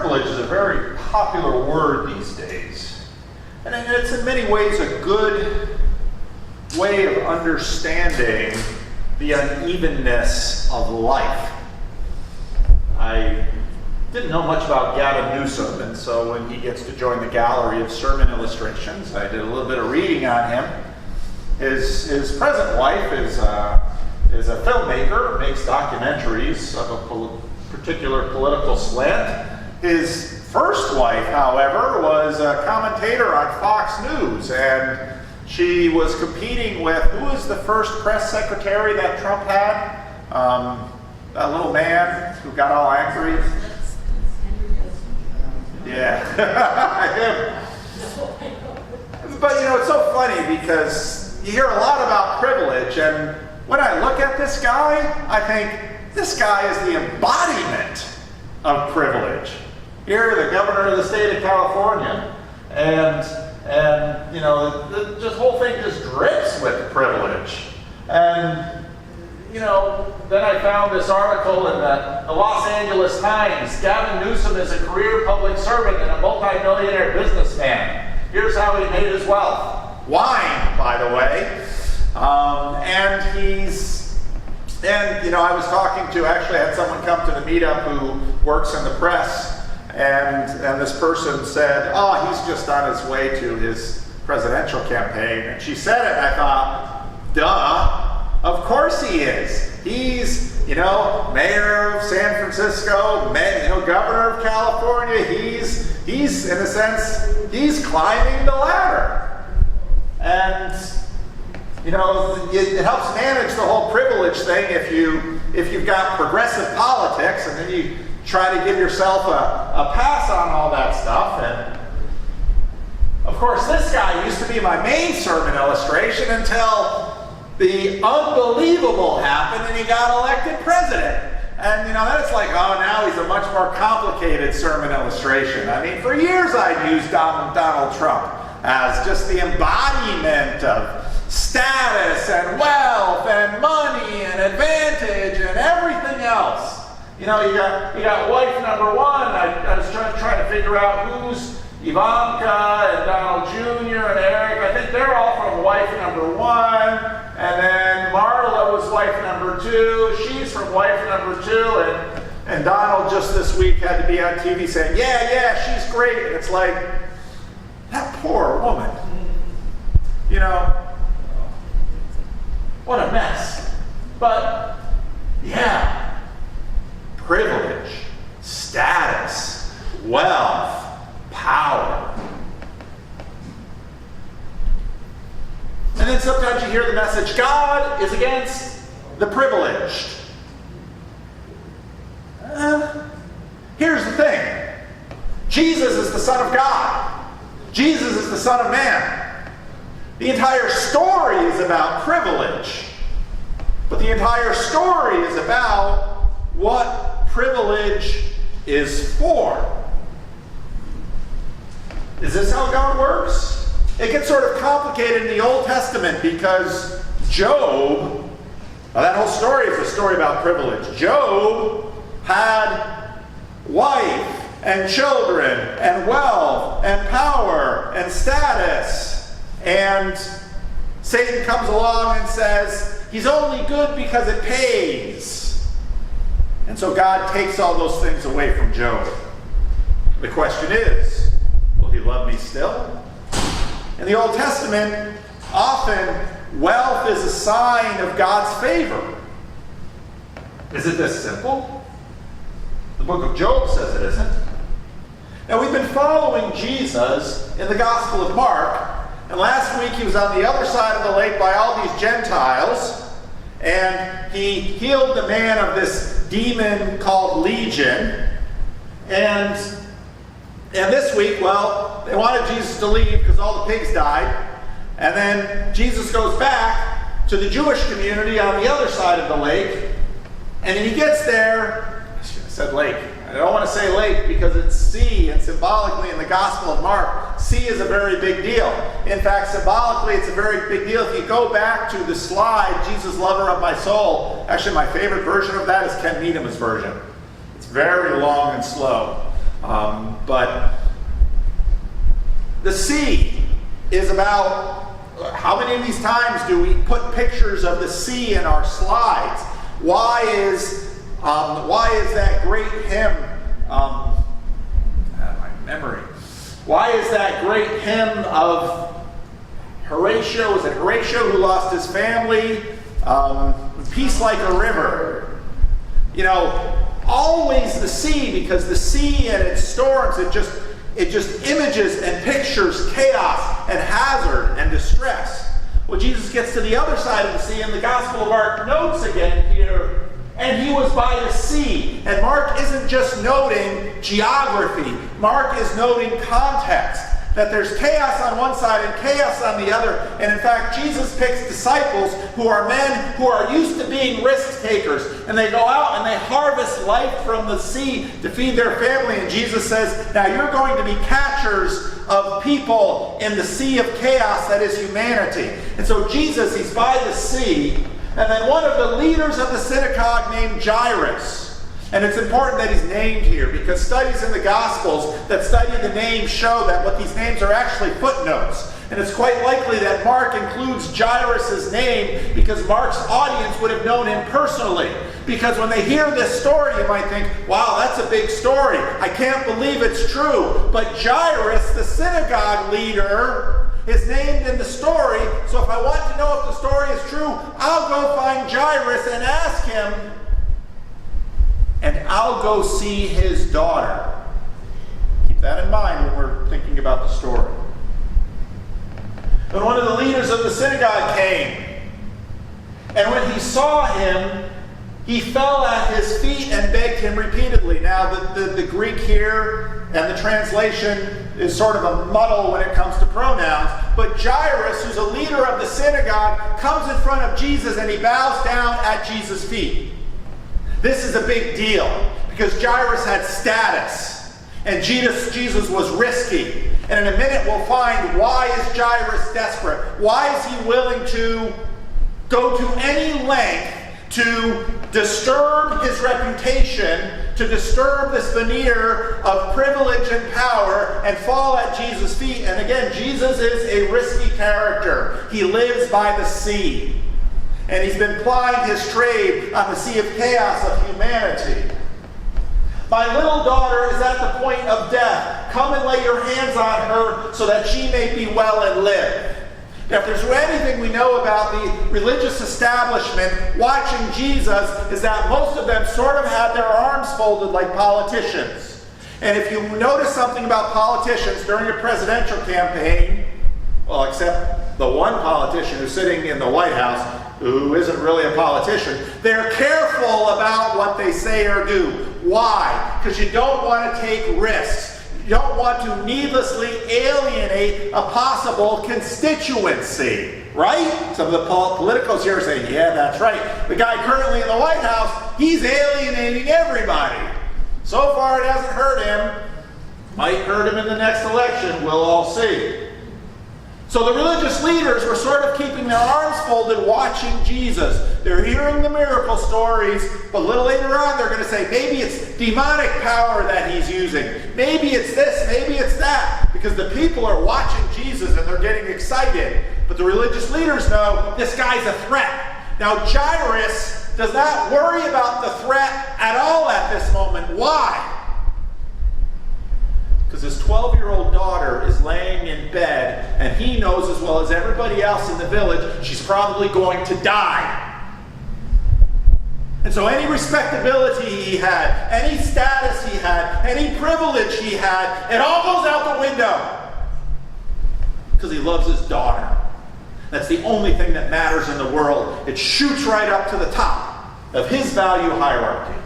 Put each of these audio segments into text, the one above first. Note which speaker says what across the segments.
Speaker 1: Privilege is a very popular word these days. And it's in many ways a good way of understanding the unevenness of life. I didn't know much about Gavin Newsom, and so when he gets to join the gallery of sermon illustrations, I did a little bit of reading on him. His present wife is a filmmaker, makes documentaries of a particular political slant. His first wife, however, was a commentator on Fox News, and she was competing with, who was the first press secretary that Trump had? That little man who got all angry. Yeah. But you know, it's so funny because you hear a lot about privilege, and when I look at this guy, I think this guy is the embodiment of privilege. Here, the governor of the state of California, and you know, the whole thing just drips with privilege. And you know, then I found this article in the Los Angeles Times. Gavin Newsom is a career public servant and a multi-millionaire businessman. Here's how he made his wealth. Wine, by the way. And you know, I was talking to, actually I had someone come to the meetup who works in the press, and this person said, oh, he's just on his way to his presidential campaign. And she said it, and I thought, duh, of course he is. He's, you know, mayor of San Francisco, governor of California. He's in a sense, he's climbing the ladder. And you know, it helps manage the whole privilege thing if you've got progressive politics, and then you try to give yourself a pass on all that stuff. And of course, this guy used to be my main sermon illustration until the unbelievable happened and he got elected president. And you know, then it's like, oh, now he's a much more complicated sermon illustration. I mean, for years I'd used Donald Trump as just the embodiment of status and wealth and money and advantage and everything else. You know, you got wife number one. I was trying to figure out who's Ivanka and Donald Jr. and Eric. I think they're all from wife number one. And then Marla was wife number two. She's from wife number two. And Donald just this week had to be on TV saying, yeah, she's great. And it's like, that poor woman. You know, what a mess. But, yeah, privilege, status, wealth, power. And then sometimes you hear the message, God is against the privileged. Here's the thing. Jesus is the Son of God. Jesus is the Son of Man. The entire story is about privilege. But the entire story is about what privilege is for. Is this how God works? It gets sort of complicated in the Old Testament because Job, now that whole story is a story about privilege. Job had wife and children and wealth and power and status. And Satan comes along and says, he's only good because it pays. And so God takes all those things away from Job. The question is, will he love me still? In the Old Testament, often wealth is a sign of God's favor. Is it this simple? The book of Job says it isn't. Now, we've been following Jesus in the Gospel of Mark. And last week he was on the other side of the lake by all these Gentiles, and he healed the man of this demon called Legion. And this week, well, they wanted Jesus to leave because all the pigs died. And then Jesus goes back to the Jewish community on the other side of the lake. And he gets there, I said lake. I don't want to say lake because it's sea, and symbolically in the Gospel of Mark, sea is a very big deal. In fact, symbolically, it's a very big deal. If you go back to the slide, Jesus, lover of my soul, actually my favorite version of that is Ken Needham's version. It's very long and slow. But the sea is about, how many of these times do we put pictures of the sea in our slides? Why is that great hymn, my memory, why is that great hymn of Horatio, was it Horatio who lost his family? Peace like a river. Always the sea, because the sea and its storms, it just images and pictures chaos and hazard and distress. Well, Jesus gets to the other side of the sea, and the Gospel of Mark notes again here, and he was by the sea. And Mark isn't just noting geography. Mark is noting context. That there's chaos on one side and chaos on the other. And in fact, Jesus picks disciples who are men who are used to being risk takers. And they go out and they harvest life from the sea to feed their family. And Jesus says, now you're going to be catchers of people in the sea of chaos that is humanity. And so Jesus, he's by the sea. And then one of the leaders of the synagogue named Jairus. And it's important that he's named here, because studies in the Gospels that study the names show that what these names are actually footnotes. And it's quite likely that Mark includes Jairus' name because Mark's audience would have known him personally. Because when they hear this story, you might think, wow, that's a big story. I can't believe it's true. But Jairus, the synagogue leader, is named in the story. So if I want to know if the story is true, I'll go find Jairus and ask him. And I'll go see his daughter. Keep that in mind when we're thinking about the story. But one of the leaders of the synagogue came. And when he saw him, he fell at his feet and begged him repeatedly. Now, the Greek here and the translation is sort of a muddle when it comes to pronouns. But Jairus, who's a leader of the synagogue, comes in front of Jesus and he bows down at Jesus' feet. This is a big deal because Jairus had status and Jesus was risky. And in a minute we'll find, why is Jairus desperate? Why is he willing to go to any length to disturb his reputation, to disturb this veneer of privilege and power, and fall at Jesus' feet? And again, Jesus is a risky character. He lives by the sea. And he's been plying his trade on the sea of chaos of humanity. My little daughter is at the point of death. Come and lay your hands on her so that she may be well and live. Now, if there's anything we know about the religious establishment watching Jesus, is that most of them sort of had their arms folded like politicians. And if you notice something about politicians during a presidential campaign, well, except the one politician who's sitting in the White House, who isn't really a politician, they're careful about what they say or do. Why? Because you don't want to take risks. You don't want to needlessly alienate a possible constituency. Right? Some of the politicos here are saying, yeah, that's right. The guy currently in the White House, he's alienating everybody. So far it hasn't hurt him. Might hurt him in the next election. We'll all see. So the religious leaders were sort of keeping their arms folded watching Jesus. They're hearing the miracle stories, but a little later on they're going to say, maybe it's demonic power that he's using. Maybe it's this, maybe it's that. Because the people are watching Jesus and they're getting excited. But the religious leaders know this guy's a threat. Now Jairus does not worry about the threat at all at this moment. Why? Because his 12-year-old daughter is laying in bed, and he knows as well as everybody else in the village, she's probably going to die. And so any respectability he had, any status he had, any privilege he had, it all goes out the window. Because he loves his daughter. That's the only thing that matters in the world. It shoots right up to the top of his value hierarchy.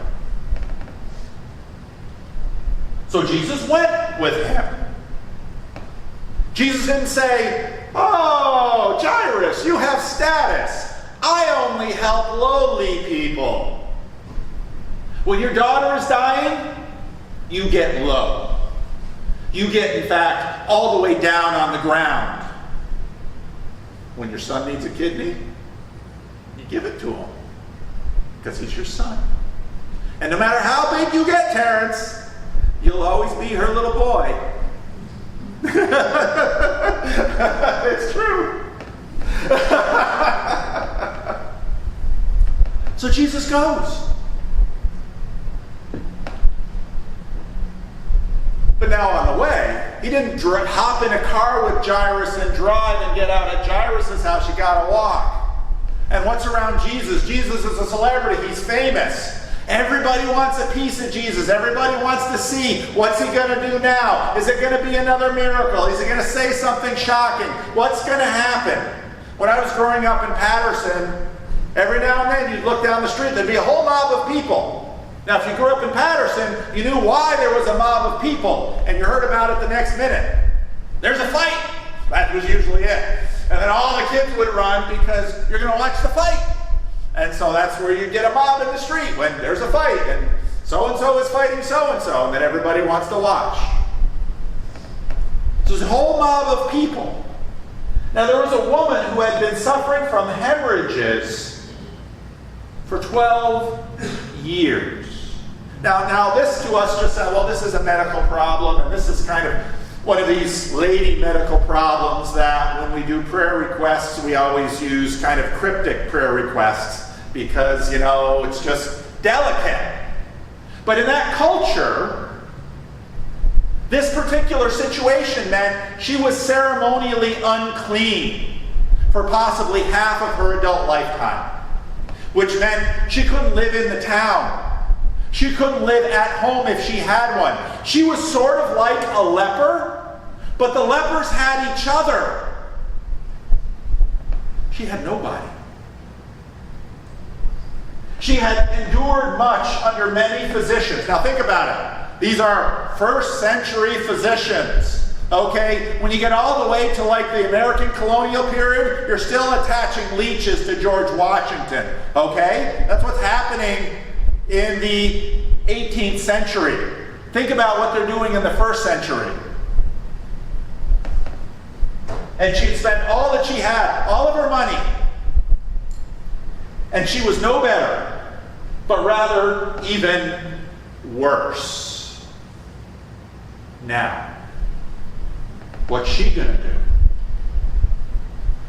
Speaker 1: So Jesus went with him. Jesus didn't say, oh, Jairus, you have status. I only help lowly people. When your daughter is dying, you get low. You get, in fact, all the way down on the ground. When your son needs a kidney, you give it to him. Because he's your son. And no matter how big you get, Terrence, you'll always be her little boy. It's true. So Jesus goes. But now on the way, he didn't hop in a car with Jairus and drive and get out at Jairus' house. You got to walk. And what's around Jesus? Jesus is a celebrity. He's famous. Everybody wants a piece of Jesus. Everybody wants to see, what's he going to do now? Is it going to be another miracle? Is he going to say something shocking? What's going to happen? When I was growing up in Patterson, every now and then you'd look down the street, there'd be a whole mob of people. Now, if you grew up in Patterson, you knew why there was a mob of people, and you heard about it the next minute. There's a fight. That was usually it. And then all the kids would run because you're going to watch the fight. And so that's where you get a mob in the street, when there's a fight, and so-and-so is fighting so-and-so, and then everybody wants to watch. So there's a whole mob of people. Now, there was a woman who had been suffering from hemorrhages for 12 years. Now this to us just said, well, this is a medical problem, and this is kind of one of these lady medical problems that when we do prayer requests, we always use kind of cryptic prayer requests because, it's just delicate. But in that culture, this particular situation meant she was ceremonially unclean for possibly half of her adult lifetime, which meant she couldn't live in the town. She couldn't live at home if she had one. She was sort of like a leper, but the lepers had each other. She had nobody. She had endured much under many physicians. Now think about it. These are first century physicians. Okay? When you get all the way to like the American colonial period, you're still attaching leeches to George Washington. Okay? That's what's happening in the 18th century. Think about what they're doing in the first century. And she'd spent all that she had, all of her money. And she was no better, but rather even worse. Now, what's she going to do?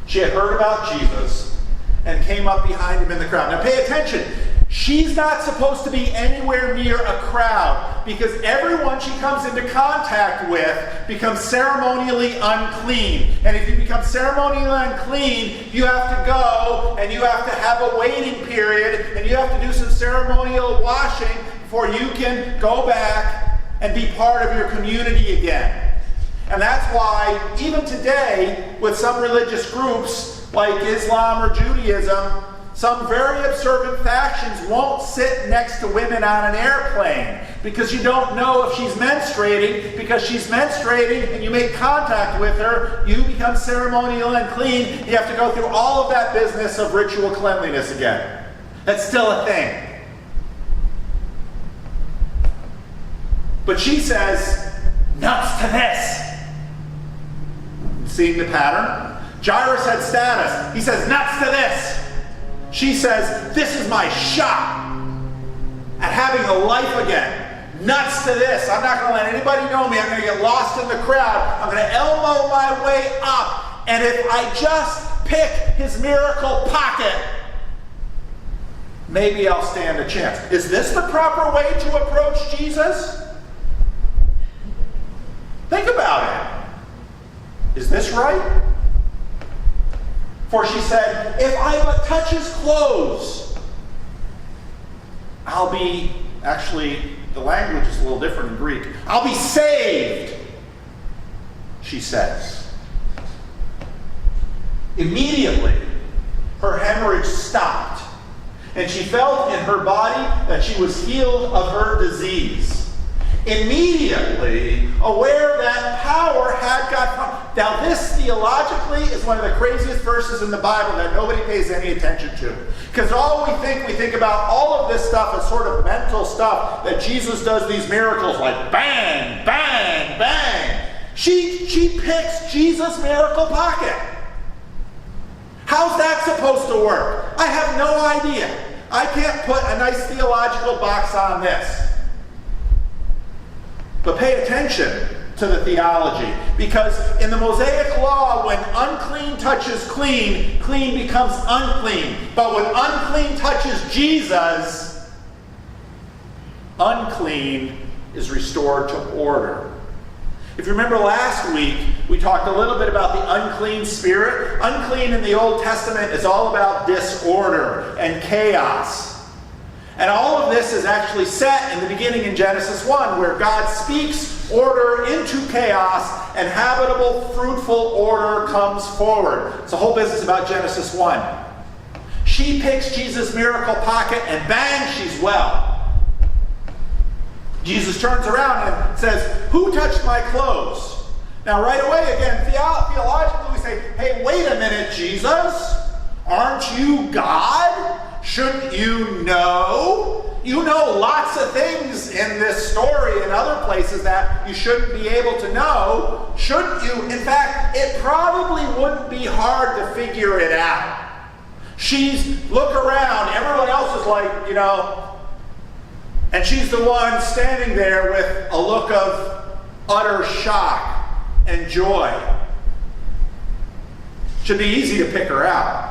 Speaker 1: She had heard about Jesus and came up behind him in the crowd. Now pay attention. She's not supposed to be anywhere near a crowd because everyone she comes into contact with becomes ceremonially unclean. And if you become ceremonially unclean, you have to go and you have to have a waiting period and you have to do some ceremonial washing before you can go back and be part of your community again. And that's why even today with some religious groups like Islam or Judaism, some very observant factions won't sit next to women on an airplane because you don't know if she's menstruating. Because she's menstruating and you make contact with her, you become ceremonial unclean. You have to go through all of that business of ritual cleanliness again. That's still a thing. But she says, nuts to this. Seeing the pattern? Jairus had status. He says, nuts to this. She says, this is my shot at having a life again. Nuts to this. I'm not going to let anybody know me. I'm going to get lost in the crowd. I'm going to elbow my way up. And if I just pick his miracle pocket, maybe I'll stand a chance. Is this the proper way to approach Jesus? Think about it. Is this right? For she said, if I but touch his clothes, I'll be, actually, the language is a little different in Greek. I'll be saved, she says. Immediately, her hemorrhage stopped, and she felt in her body that she was healed of her disease. Immediately aware that power had got from. Now this theologically is one of the craziest verses in the Bible that nobody pays any attention to. Because all we think about all of this stuff as sort of mental stuff, that Jesus does these miracles like bang, bang, bang. She picks Jesus' miracle pocket. How's that supposed to work? I have no idea. I can't put a nice theological box on this. But pay attention to the theology, because in the Mosaic law, when unclean touches clean, clean becomes unclean. But when unclean touches Jesus, unclean is restored to order. If you remember last week, we talked a little bit about the unclean spirit. Unclean in the Old Testament is all about disorder and chaos. And all of this is actually set in the beginning in Genesis 1, where God speaks order into chaos and habitable, fruitful order comes forward. It's the whole business about Genesis 1. She picks Jesus' miracle pocket and bang, she's well. Jesus turns around and says, "Who touched my clothes?" Now right away, again, theologically we say, hey, wait a minute, Jesus. Aren't you God? Shouldn't you know? You know lots of things in this story and other places that you shouldn't be able to know. Shouldn't you? In fact, it probably wouldn't be hard to figure it out. Look around. Everyone else is like, and she's the one standing there with a look of utter shock and joy. Should be easy to pick her out.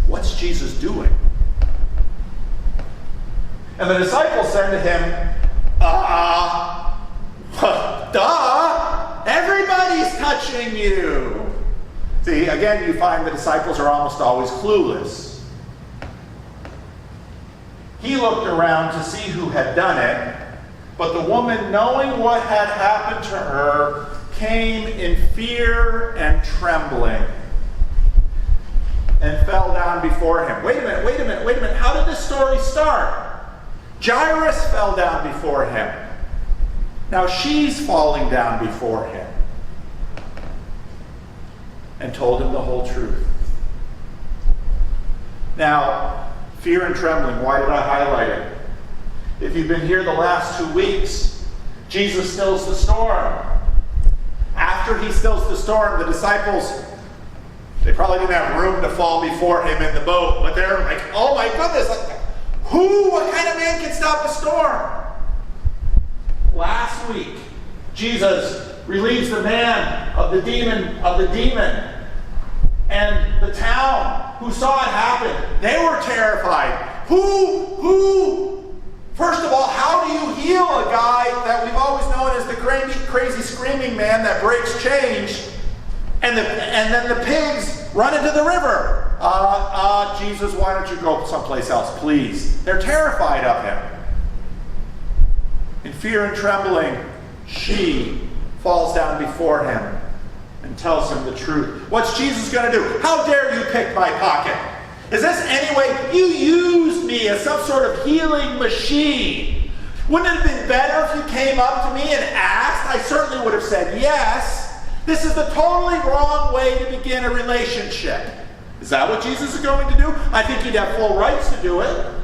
Speaker 1: What's Jesus doing? And the disciples said to him, duh, everybody's touching you. See, again, you find the disciples are almost always clueless. He looked around to see who had done it, but the woman, knowing what had happened to her, came in fear and trembling and fell down before him. Wait a minute. How did this story start? Jairus fell down before him. Now she's falling down before him and told him the whole truth. Now, fear and trembling, why did I highlight it? If you've been here the last 2 weeks, Jesus stills the storm. After he stills the storm, the disciples, they probably didn't have room to fall before him in the boat, but they're like, oh my goodness, what kind of man can stop a storm? Last week, Jesus relieves the man of the demon, and the town who saw it happen, they were terrified. First of all, how do you heal a guy that we've always known as the crazy screaming man that breaks change, and then the pigs run into the river? Jesus, why don't you go someplace else, please? They're terrified of him. In fear and trembling, she falls down before him and tells him the truth. What's Jesus going to do? How dare you pick my pocket? Is this any way? You used me as some sort of healing machine. Wouldn't it have been better if you came up to me and asked? I certainly would have said yes. This is the totally wrong way to begin a relationship. Is that what Jesus is going to do? I think you'd have full rights to do it.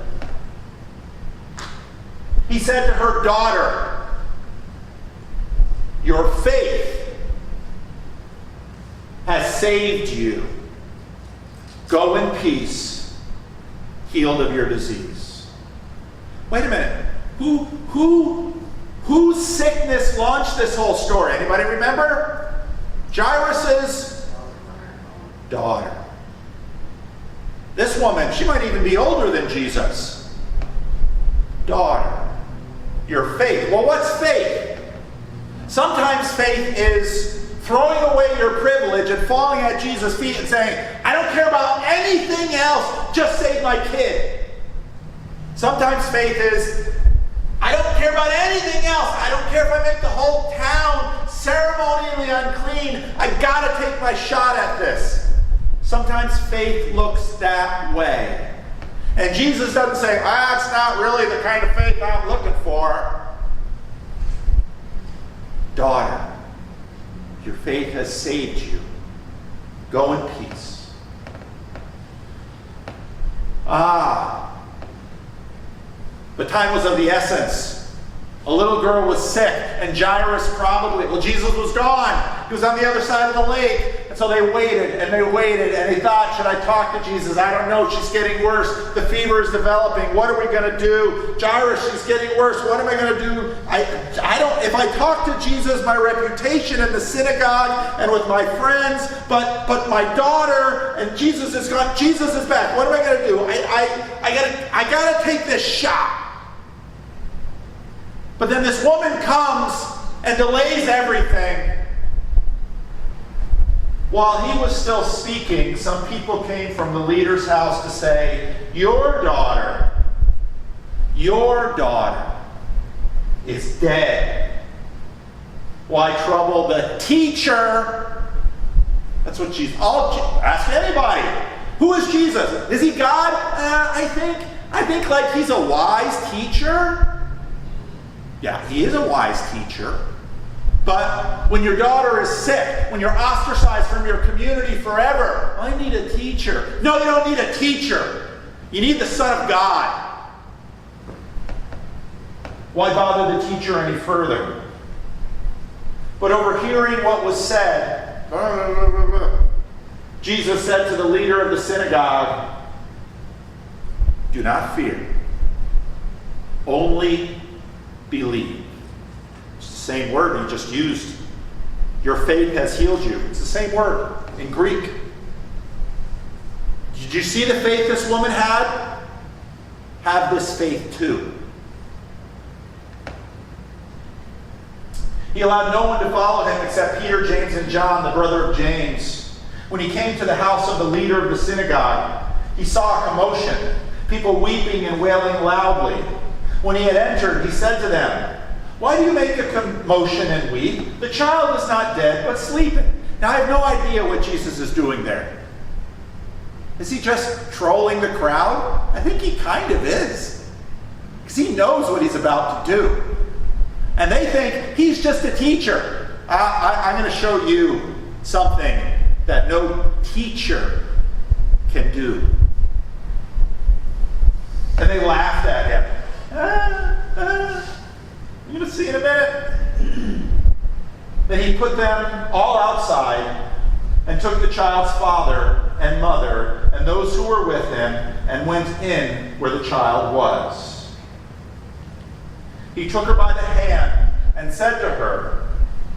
Speaker 1: He said to her, daughter, your faith has saved you. Go in peace, healed of your disease. Wait a minute. Whose sickness launched this whole story? Anybody remember? Jairus' daughter. This woman, she might even be older than Jesus. Daughter, your faith. Well, what's faith? Sometimes faith is throwing away your privilege and falling at Jesus' feet and saying, I don't care about anything else, just save my kid. Sometimes faith is, I don't care about anything else. I don't care if I make the whole town ceremonially unclean. I gotta take my shot at this. Sometimes faith looks that way. And Jesus doesn't say, that's not really the kind of faith I'm looking for. Daughter, your faith has saved you. Go in peace. The time was of the essence. A little girl was sick, and Jairus Jesus was gone. He was on the other side of the lake. And so they waited, and they thought, should I talk to Jesus? I don't know, she's getting worse. The fever is developing. What are we going to do? Jairus, she's getting worse. What am I going to do? If I talk to Jesus, my reputation in the synagogue and with my friends, but my daughter, and Jesus is gone. Jesus is back. What am I going to do? I got to take this shot. But then this woman comes and delays everything. While he was still speaking, some people came from the leader's house to say, your daughter is dead. Why trouble the teacher? That's what Jesus, ask anybody. Who is Jesus? Is he God? I think like he's a wise teacher. Yeah, he is a wise teacher. But when your daughter is sick, when you're ostracized from your community forever, I need a teacher. No, you don't need a teacher. You need the Son of God. Why bother the teacher any further? But overhearing what was said, Jesus said to the leader of the synagogue, do not fear. Only believe. It's the same word he just used. Your faith has healed you. It's the same word in Greek. Did you see the faith this woman had? Have this faith too. He allowed no one to follow him except Peter, James, and John, the brother of James. When he came to the house of the leader of the synagogue, he saw a commotion, people weeping and wailing loudly. When he had entered, he said to them, why do you make a commotion and weep? The child is not dead, but sleeping. Now, I have no idea what Jesus is doing there. Is he just trolling the crowd? I think he kind of is. Because he knows what he's about to do. And they think he's just a teacher. I'm going to show you something that no teacher can do. And they laughed at him. You're going to see in a minute. Then he put them all outside and took the child's father and mother and those who were with him and went in where the child was. He took her by the hand and said to her,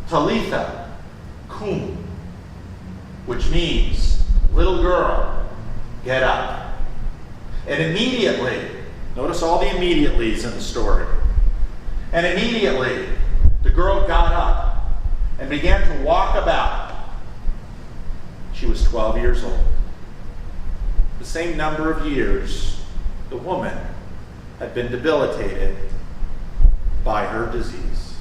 Speaker 1: Talitha cum, which means, little girl, get up. And immediately, notice all the immediatelys in the story. And immediately, the girl got up and began to walk about. She was 12 years old. The same number of years the woman had been debilitated by her disease.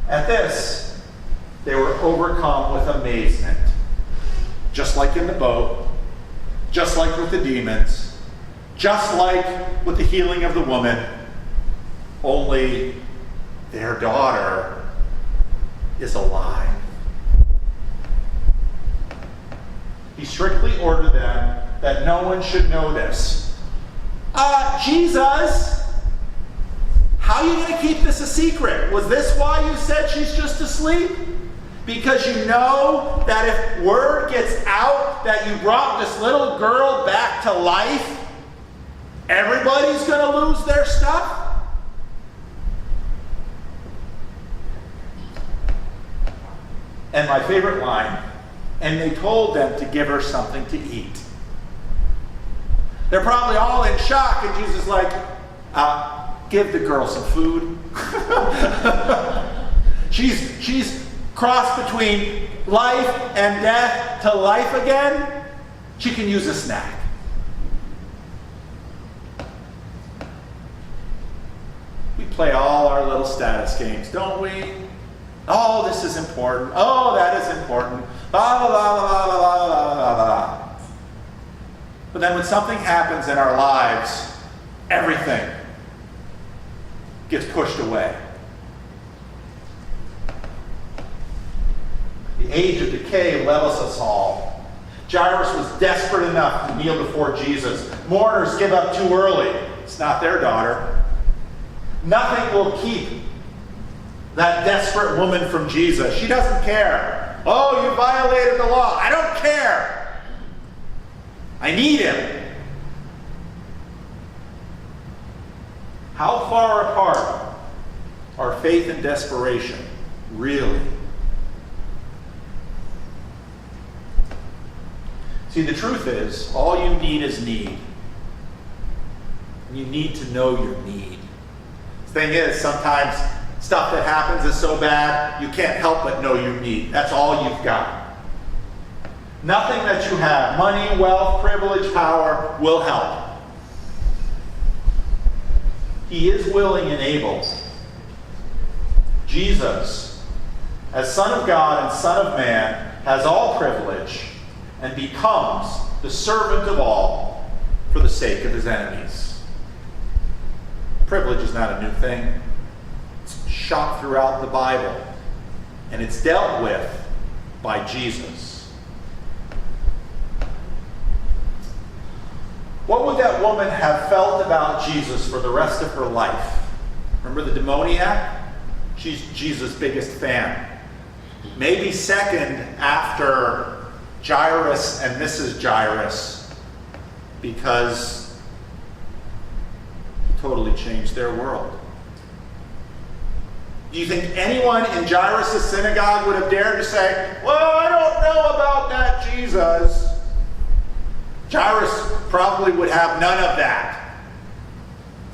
Speaker 1: At this, they were overcome with amazement. Just like in the boat, just like with the demons, just like with the healing of the woman, only their daughter is alive. He strictly ordered them that no one should know this. Jesus, how are you going to keep this a secret? Was this why you said she's just asleep? Because you know that if word gets out that you brought this little girl back to life, everybody's going to lose their stuff? And my favorite line, and they told them to give her something to eat. They're probably all in shock, and Jesus is like, give the girl some food. She's crossed between life and death to life again. She can use a snack. We play all our little status games, don't we? Oh, this is important. Oh, that is important. Blah, blah, blah, blah, blah, blah, blah, blah. But then when something happens in our lives, everything gets pushed away. The age of decay levels us all. Jairus was desperate enough to kneel before Jesus. Mourners give up too early. It's not their daughter. Nothing will keep that desperate woman from Jesus. She doesn't care. Oh, you violated the law. I don't care. I need him. How far apart are faith and desperation, really? See, the truth is, all you need is need. You need to know your need. The thing is, sometimes stuff that happens is so bad, you can't help but know you need. That's all you've got. Nothing that you have, money, wealth, privilege, power, will help. He is willing and able. Jesus, as Son of God and Son of Man, has all privilege and becomes the servant of all for the sake of his enemies. Privilege is not a new thing. It's shot throughout the Bible, and it's dealt with by Jesus. What would that woman have felt about Jesus for the rest of her life? Remember the demoniac? She's Jesus' biggest fan. Maybe second after Jairus and Mrs. Jairus, because he totally changed their world. Do you think anyone in Jairus' synagogue would have dared to say, well, I don't know about that Jesus? Jairus probably would have none of that.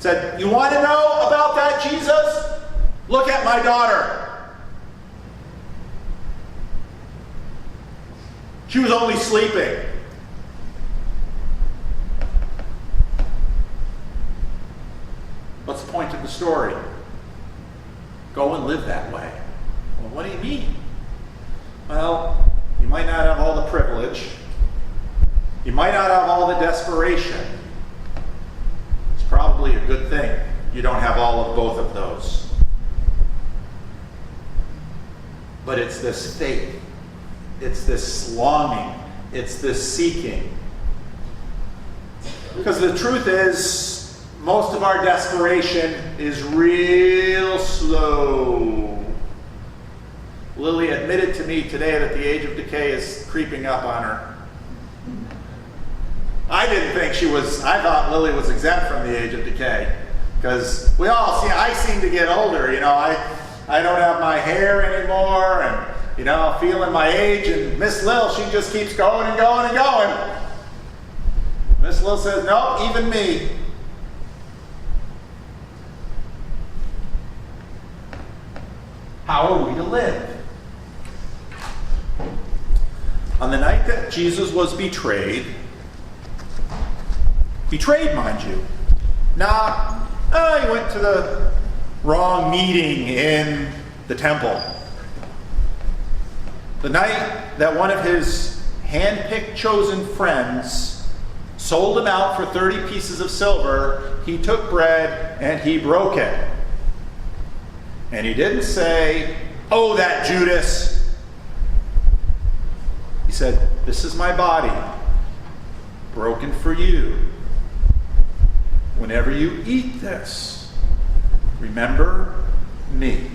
Speaker 1: Said, you want to know about that Jesus? Look at my daughter. She was only sleeping. What's the point of the story? Go and live that way. Well, what do you mean? Well, you might not have all the privilege. You might not have all the desperation. It's probably a good thing you don't have all of both of those. But it's this faith. It's this longing. It's this seeking. Because the truth is, most of our desperation is real slow. Lily admitted to me today that the age of decay is creeping up on her. I didn't think she was, I thought Lily was exempt from the age of decay. Because we all see, I seem to get older, you know, I don't have my hair anymore, and, you know, feeling my age, and Miss Lil, she just keeps going and going and going. Miss Lil says, no, even me. How are we to live? On the night that Jesus was betrayed, mind you, he went to the wrong meeting in the temple. The night that one of his hand-picked chosen friends sold him out for 30 pieces of silver, he took bread and he broke it. And he didn't say, oh, that Judas. He said, this is my body, broken for you. Whenever you eat this, remember me.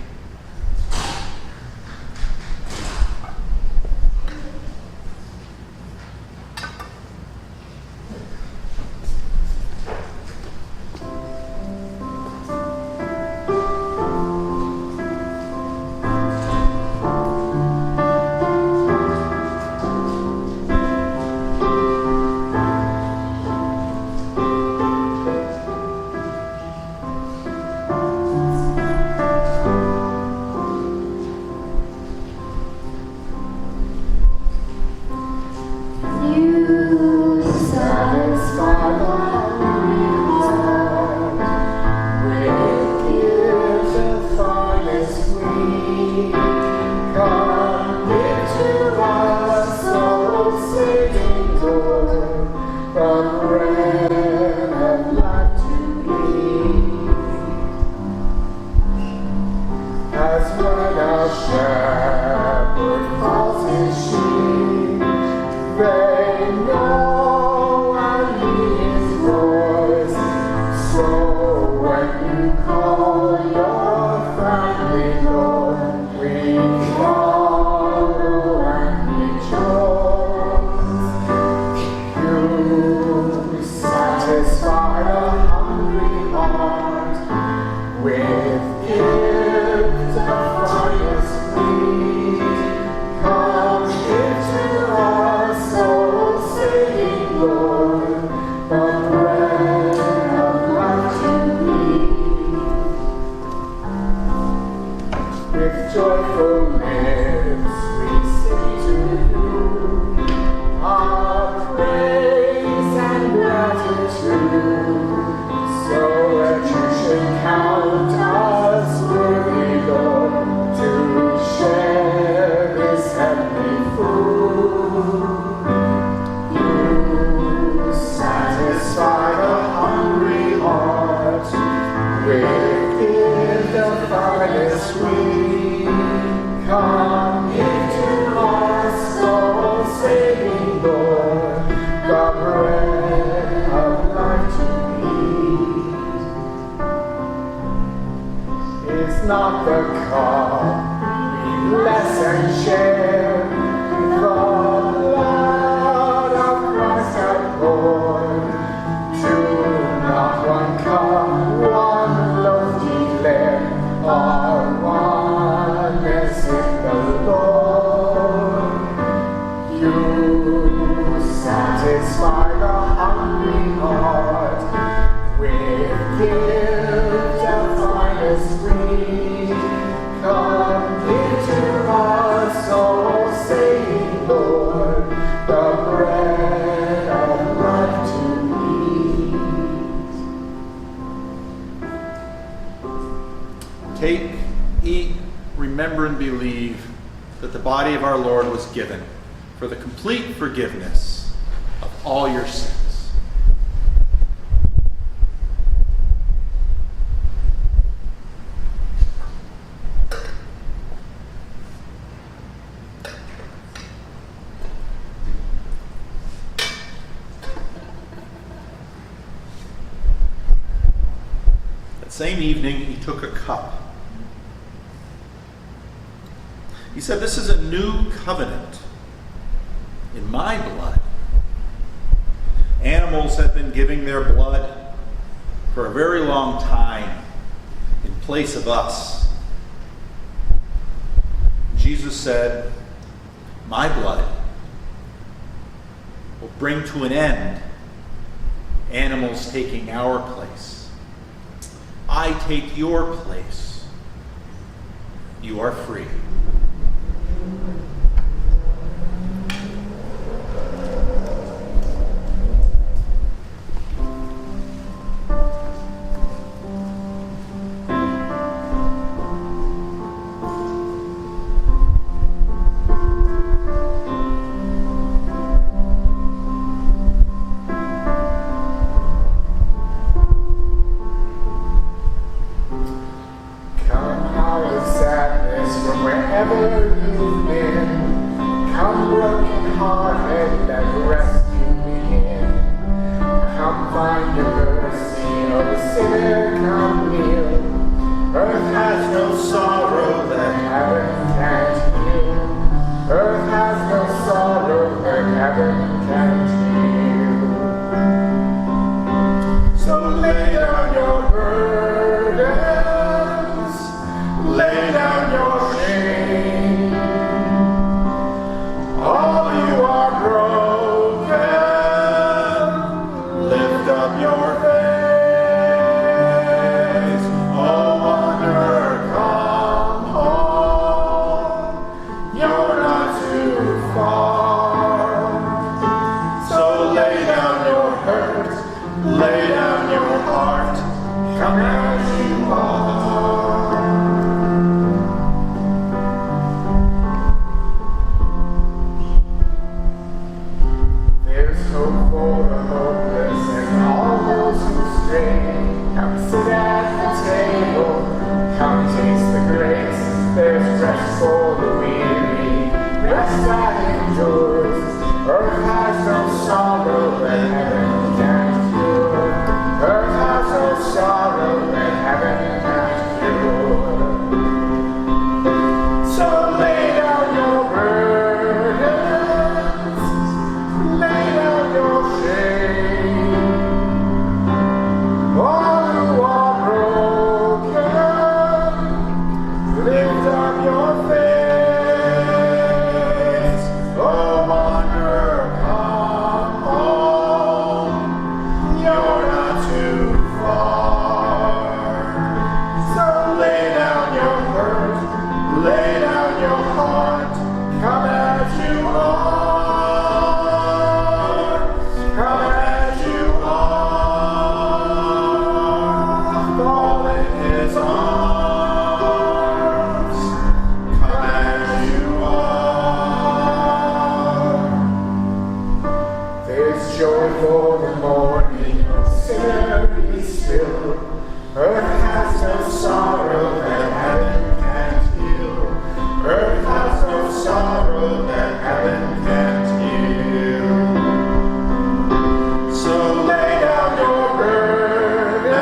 Speaker 2: joyful lips we sing to you our praise and gratitude, so that you should count us worthy, Lord, to share this heavenly food. You satisfy the hungry heart with gift the finest we come into our soul, saving Lord, the bread of life to eat. It's not the cup we bless and share, the blood of Christ outpoured, to not one cup, one loaf declare our oneness in the Lord. You satisfy the hungry heart with gift of finest free. Come give to our soul, saying, Lord, the bread of life to eat.
Speaker 1: Take, eat, remember, and believe that the body of our Lord was given for the complete forgiveness of all your sins. That same evening, he took a cup. He said, "This is a new covenant in my blood." Animals have been giving their blood for a very long time in place of us. Jesus said, "My blood will bring to an end animals taking our place. I take your place. You are free."
Speaker 2: Sorrow that heaven can't cure. Earth has no sorrow that still. Earth has no sorrow that heaven can't heal. Earth has no sorrow that heaven can't heal. So lay down your burdens,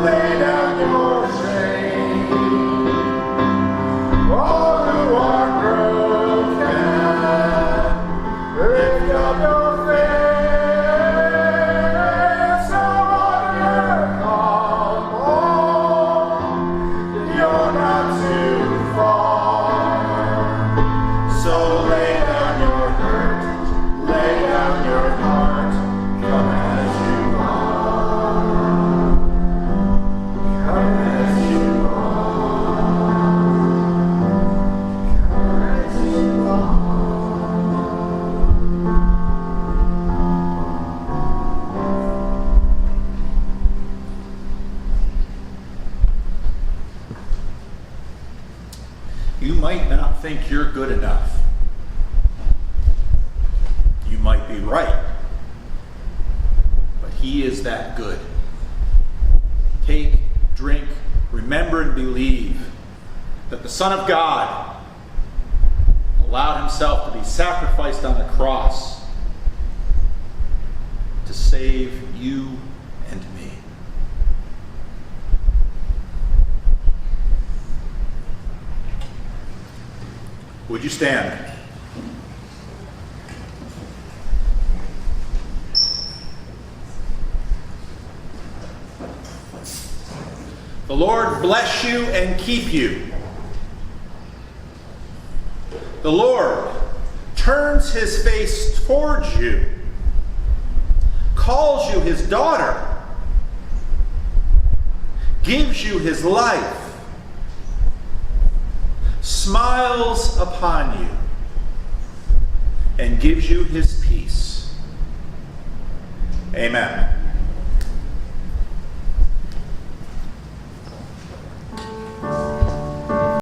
Speaker 2: lay down your shame. All who are broken, lift up your face. So wonder, come home, you're not too far. So lay down your hurt, lay down your heart, come as you are. Come as you are. Come as you are.
Speaker 1: You might not think you're good enough. You might be right. But He is that good. Take, drink, remember, and believe that the Son of God allowed Himself to be sacrificed on the cross to save you and me. Would you stand? The Lord bless you and keep you. The Lord turns His face towards you, calls you His daughter, gives you His life, smiles upon you, and gives you His peace. Amen.